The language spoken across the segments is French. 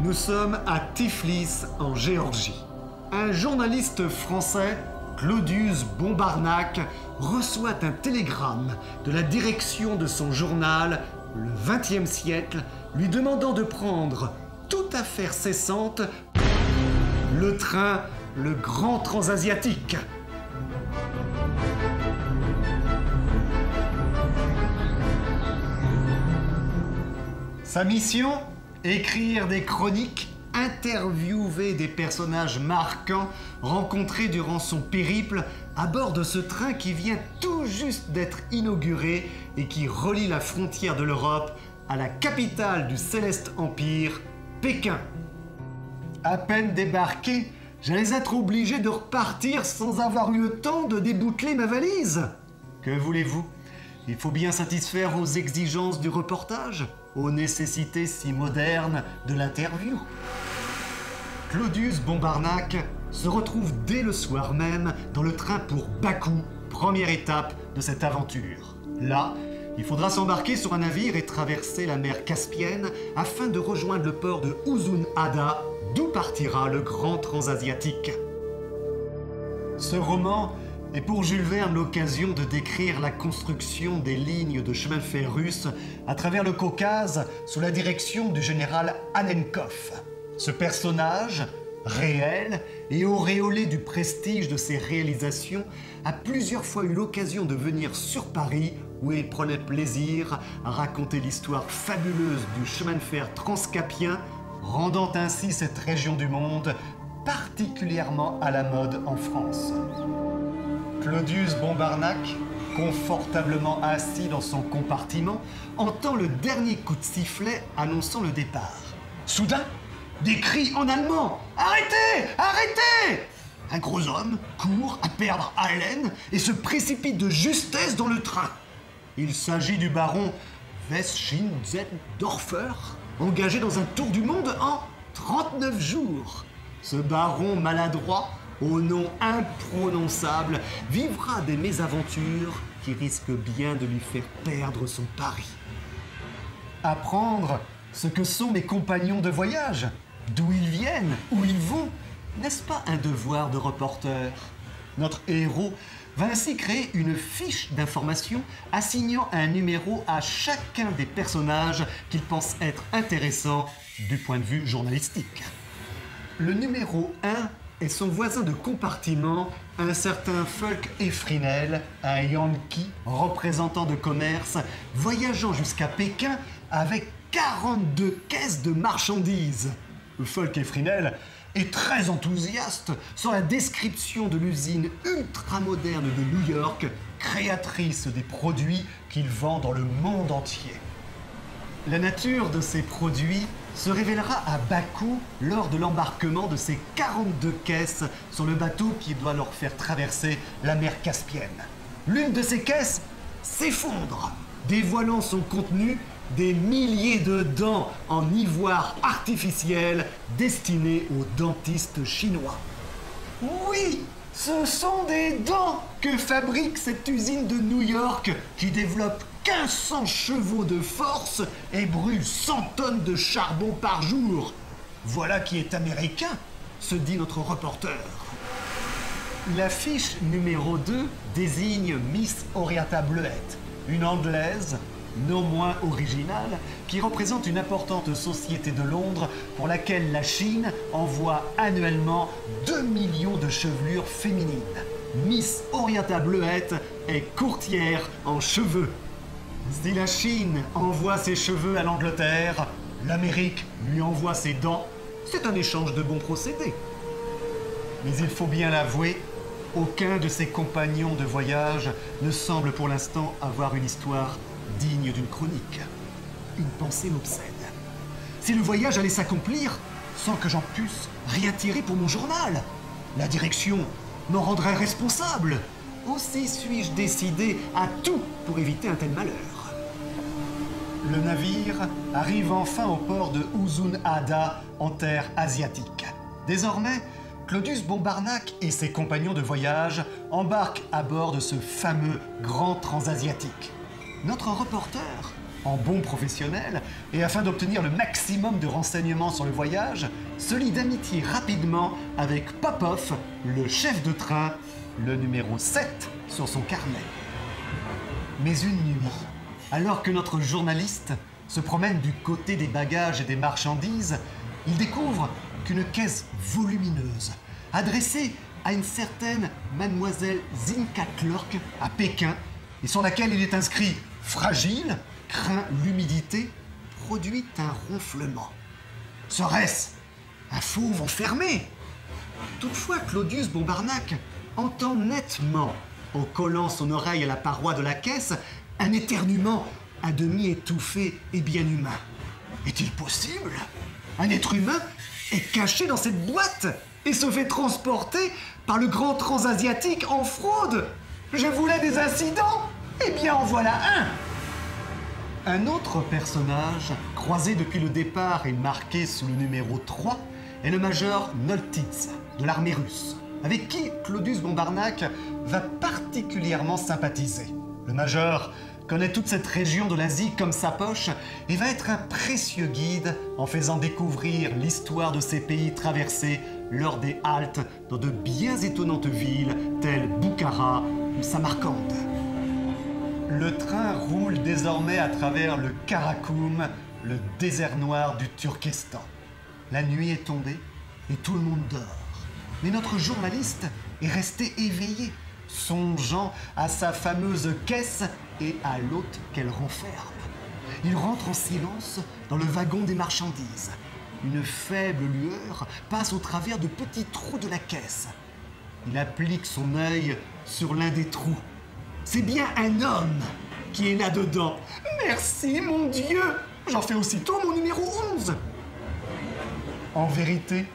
Nous sommes à Tiflis, en Géorgie. Un journaliste français, Claudius Bombarnac, reçoit un télégramme de la direction de son journal, le XXe siècle, lui demandant de prendre, toute affaire cessante, le train, le Grand Transasiatique. Sa mission ? Écrire des chroniques, interviewer des personnages marquants rencontrés durant son périple à bord de ce train qui vient tout juste d'être inauguré et qui relie la frontière de l'Europe à la capitale du Céleste Empire, Pékin. À peine débarqué, j'allais être obligé de repartir sans avoir eu le temps de déboucler ma valise. Que voulez-vous ? Il faut bien satisfaire aux exigences du reportage, aux nécessités si modernes de l'interview. Claudius Bombarnac se retrouve dès le soir même dans le train pour Bakou, première étape de cette aventure. Là, il faudra s'embarquer sur un navire et traverser la mer Caspienne afin de rejoindre le port de Uzun-Ada, d'où partira le Grand Transasiatique. Ce roman est pour Jules Verne l'occasion de décrire la construction des lignes de chemin de fer russes à travers le Caucase sous la direction du général Annenkov. Ce personnage, réel et auréolé du prestige de ses réalisations, a plusieurs fois eu l'occasion de venir sur Paris où il prenait plaisir à raconter l'histoire fabuleuse du chemin de fer transcapien, rendant ainsi cette région du monde particulièrement à la mode en France. Claudius Bombarnac, confortablement assis dans son compartiment, entend le dernier coup de sifflet annonçant le départ. Soudain, des cris en allemand. « Arrêtez! Arrêtez !» Un gros homme court à perdre haleine et se précipite de justesse dans le train. Il s'agit du baron Weschinzendorfer, engagé dans un tour du monde en 39 jours. Ce baron maladroit, au nom imprononçable, vivra des mésaventures qui risquent bien de lui faire perdre son pari. Apprendre ce que sont mes compagnons de voyage, d'où ils viennent, où ils vont, n'est-ce pas un devoir de reporter ? Notre héros va ainsi créer une fiche d'information assignant un numéro à chacun des personnages qu'il pense être intéressant du point de vue journalistique. Le numéro 1 est son voisin de compartiment, un certain Fulk Efrinel, un Yankee représentant de commerce, voyageant jusqu'à Pékin avec 42 caisses de marchandises. Fulk Efrinel est très enthousiaste sur la description de l'usine ultramoderne de New York, créatrice des produits qu'il vend dans le monde entier. La nature de ces produits se révélera à Bakou lors de l'embarquement de ces 42 caisses sur le bateau qui doit leur faire traverser la mer Caspienne. L'une de ces caisses s'effondre, dévoilant son contenu, des milliers de dents en ivoire artificiel destinées aux dentistes chinois. Oui, ce sont des dents que fabrique cette usine de New York qui développe 1500 chevaux de force et brûle 100 tonnes de charbon par jour. Voilà qui est américain, se dit notre reporter. La fiche numéro 2 désigne Miss Henrietta Bleuette, une Anglaise, non moins originale, qui représente une importante société de Londres pour laquelle la Chine envoie annuellement 2 millions de chevelures féminines. Miss Henrietta Bleuette est courtière en cheveux. Si la Chine envoie ses cheveux à l'Angleterre, l'Amérique lui envoie ses dents, c'est un échange de bons procédés. Mais il faut bien l'avouer, aucun de ses compagnons de voyage ne semble pour l'instant avoir une histoire digne d'une chronique. Une pensée m'obsède. Si le voyage allait s'accomplir sans que j'en puisse rien tirer pour mon journal, la direction m'en rendrait responsable. Aussi suis-je décidé à tout pour éviter un tel malheur. Le navire arrive enfin au port de Uzun-Ada, en terre asiatique. Désormais, Claudius Bombarnac et ses compagnons de voyage embarquent à bord de ce fameux Grand Transasiatique. Notre reporter En bon professionnel, et afin d'obtenir le maximum de renseignements sur le voyage, se lie d'amitié rapidement avec Popov, le chef de train, le numéro 7 sur son carnet. Mais une nuit, alors que notre journaliste se promène du côté des bagages et des marchandises, il découvre qu'une caisse volumineuse, adressée à une certaine mademoiselle Zinka Clork à Pékin, et sur laquelle il est inscrit « Fragile, craint l'humidité, produit un ronflement ». Serait-ce un fauve enfermé? Toutefois, Claudius Bombarnac entend nettement, en collant son oreille à la paroi de la caisse, un éternuement à demi étouffé et bien humain. Est-il possible? Un être humain est caché dans cette boîte et se fait transporter par le grand transasiatique en fraude. Je voulais des incidents? Eh bien, en voilà un! Un autre personnage, croisé depuis le départ et marqué sous le numéro 3, est le major Noltitz, de l'armée russe, avec qui Claudius Bombarnac va particulièrement sympathiser. Le major connaît toute cette région de l'Asie comme sa poche et va être un précieux guide en faisant découvrir l'histoire de ces pays traversés lors des haltes dans de bien étonnantes villes telles Boukhara ou Samarcande. Le train roule désormais à travers le Karakoum, le désert noir du Turkestan. La nuit est tombée et tout le monde dort. Mais notre journaliste est resté éveillé, songeant à sa fameuse caisse et à l'hôte qu'elle renferme. Il rentre en silence dans le wagon des marchandises. Une faible lueur passe au travers de petits trous de la caisse. Il applique son œil sur l'un des trous. C'est bien un homme qui est là-dedans. Merci, mon Dieu! J'en fais aussitôt mon numéro 11. En vérité,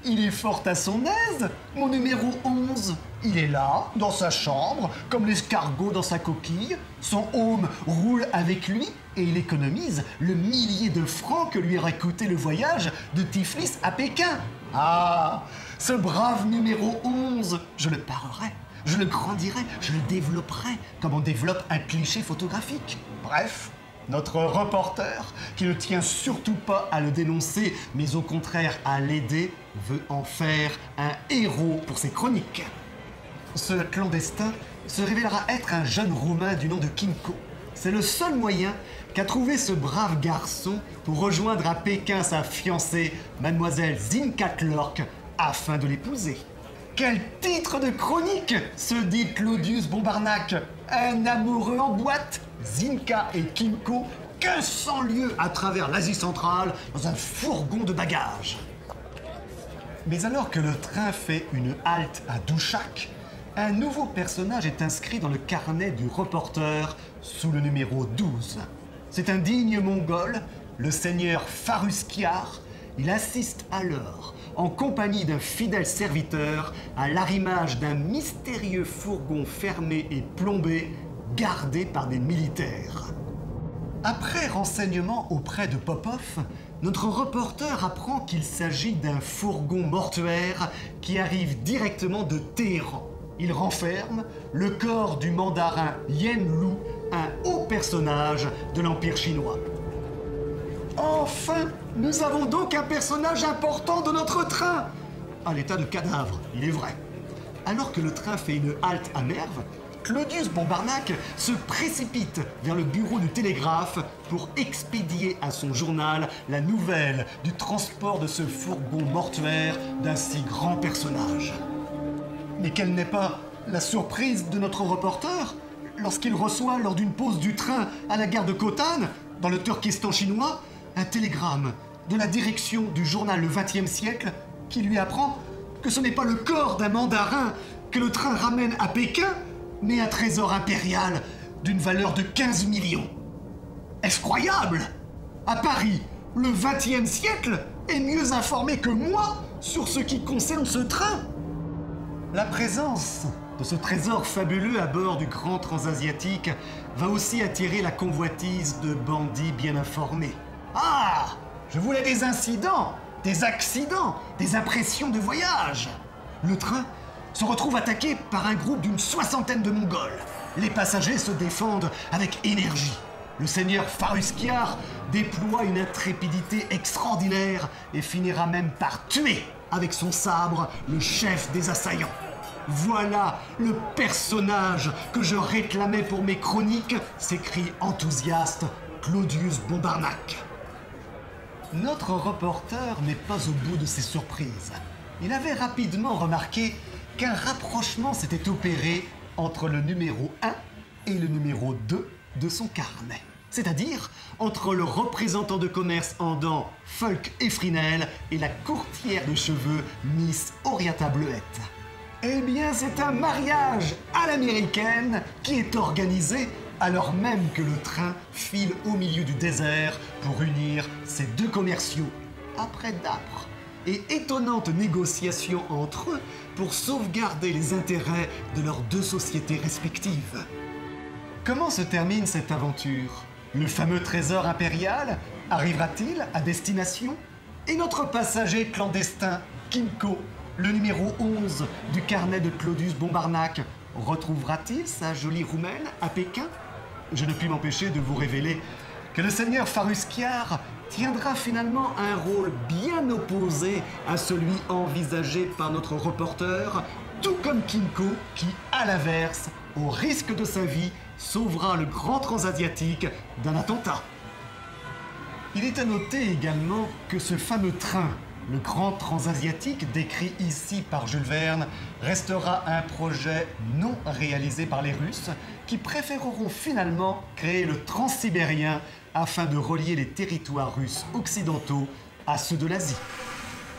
il est fort à son aise, mon numéro 11. Il est là, dans sa chambre, comme l'escargot dans sa coquille. Son home roule avec lui et il économise le millier de francs que lui aurait coûté le voyage de Tiflis à Pékin. Ah, ce brave numéro 11, je le parerai, je le grandirai, je le développerai comme on développe un cliché photographique. Bref, notre reporter, qui ne tient surtout pas à le dénoncer, mais au contraire à l'aider, veut en faire un héros pour ses chroniques. Ce clandestin se révélera être un jeune Roumain du nom de Kinko. C'est le seul moyen qu'a trouvé ce brave garçon pour rejoindre à Pékin sa fiancée, mademoiselle Zinka Clork, afin de l'épouser. Quel titre de chronique, se dit Claudius Bombarnac. Un amoureux en boîte, Zinka et Kinko, 1500 lieues à travers l'Asie centrale dans un fourgon de bagages. Mais alors que le train fait une halte à Douchak, un nouveau personnage est inscrit dans le carnet du reporter sous le numéro 12. C'est un digne mongol, le seigneur Faruskiar. Il assiste alors, en compagnie d'un fidèle serviteur, à l'arrimage d'un mystérieux fourgon fermé et plombé, gardé par des militaires. Après renseignement auprès de Popov, notre reporter apprend qu'il s'agit d'un fourgon mortuaire qui arrive directement de Téhéran. Il renferme le corps du mandarin Yen Lu, un haut personnage de l'Empire chinois. Enfin, nous avons donc un personnage important de notre train, à l'état de cadavre, il est vrai. Alors que le train fait une halte à Merv, Claudius Bombarnac se précipite vers le bureau du télégraphe pour expédier à son journal la nouvelle du transport de ce fourgon mortuaire d'un si grand personnage. Mais quelle n'est pas la surprise de notre reporter lorsqu'il reçoit lors d'une pause du train à la gare de Khotan, dans le Turkestan chinois, un télégramme de la direction du journal Le XXe siècle qui lui apprend que ce n'est pas le corps d'un mandarin que le train ramène à Pékin, mais un trésor impérial d'une valeur de 15 millions. Est-ce croyable? À Paris, le XXe siècle est mieux informé que moi sur ce qui concerne ce train. La présence de ce trésor fabuleux à bord du grand transasiatique va aussi attirer la convoitise de bandits bien informés. Ah! Je voulais des incidents, des accidents, des impressions de voyage. Le train se retrouve attaqué par un groupe d'une 60aine de Mongols. Les passagers se défendent avec énergie. Le seigneur Farusquiar déploie une intrépidité extraordinaire et finira même par tuer avec son sabre le chef des assaillants. Voilà le personnage que je réclamais pour mes chroniques, s'écrie enthousiaste Claudius Bombarnac. Notre reporter n'est pas au bout de ses surprises. Il avait rapidement remarqué qu'un rapprochement s'était opéré entre le numéro 1 et le numéro 2 de son carnet. C'est-à-dire entre le représentant de commerce en dents Fulk Efrinel et la courtière de cheveux Miss Oriata Bleuette. Eh bien, c'est un mariage à l'américaine qui est organisé alors même que le train file au milieu du désert pour unir ces deux commerciaux, après d'âpres et étonnantes négociations entre eux pour sauvegarder les intérêts de leurs deux sociétés respectives. Comment se termine cette aventure? Le fameux trésor impérial arrivera-t-il à destination? Et notre passager clandestin, Kimco, le numéro 11 du carnet de Claudius Bombarnac, retrouvera-t-il sa jolie roumaine à Pékin? Je ne puis m'empêcher de vous révéler que le seigneur Farusquiar tiendra finalement un rôle bien opposé à celui envisagé par notre reporter, tout comme Kimco qui, à l'inverse, au risque de sa vie, sauvera le grand transasiatique d'un attentat. Il est à noter également que ce fameux train, le grand transasiatique décrit ici par Jules Verne, restera un projet non réalisé par les Russes qui préféreront finalement créer le transsibérien afin de relier les territoires russes occidentaux à ceux de l'Asie.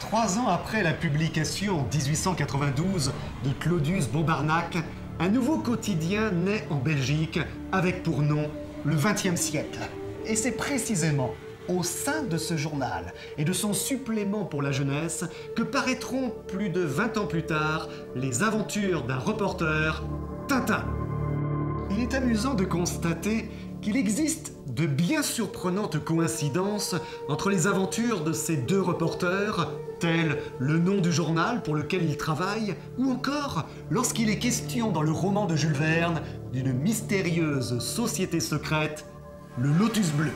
3 ans après la publication en 1892 de Claudius Bombarnac, un nouveau quotidien naît en Belgique avec pour nom le XXe siècle. Et c'est précisément au sein de ce journal et de son supplément pour la jeunesse que paraîtront plus de 20 ans plus tard les aventures d'un reporter, Tintin. Il est amusant de constater qu'il existe de bien surprenantes coïncidences entre les aventures de ces deux reporters, tels le nom du journal pour lequel ils travaillent, ou encore lorsqu'il est question dans le roman de Jules Verne d'une mystérieuse société secrète, le Lotus Bleu.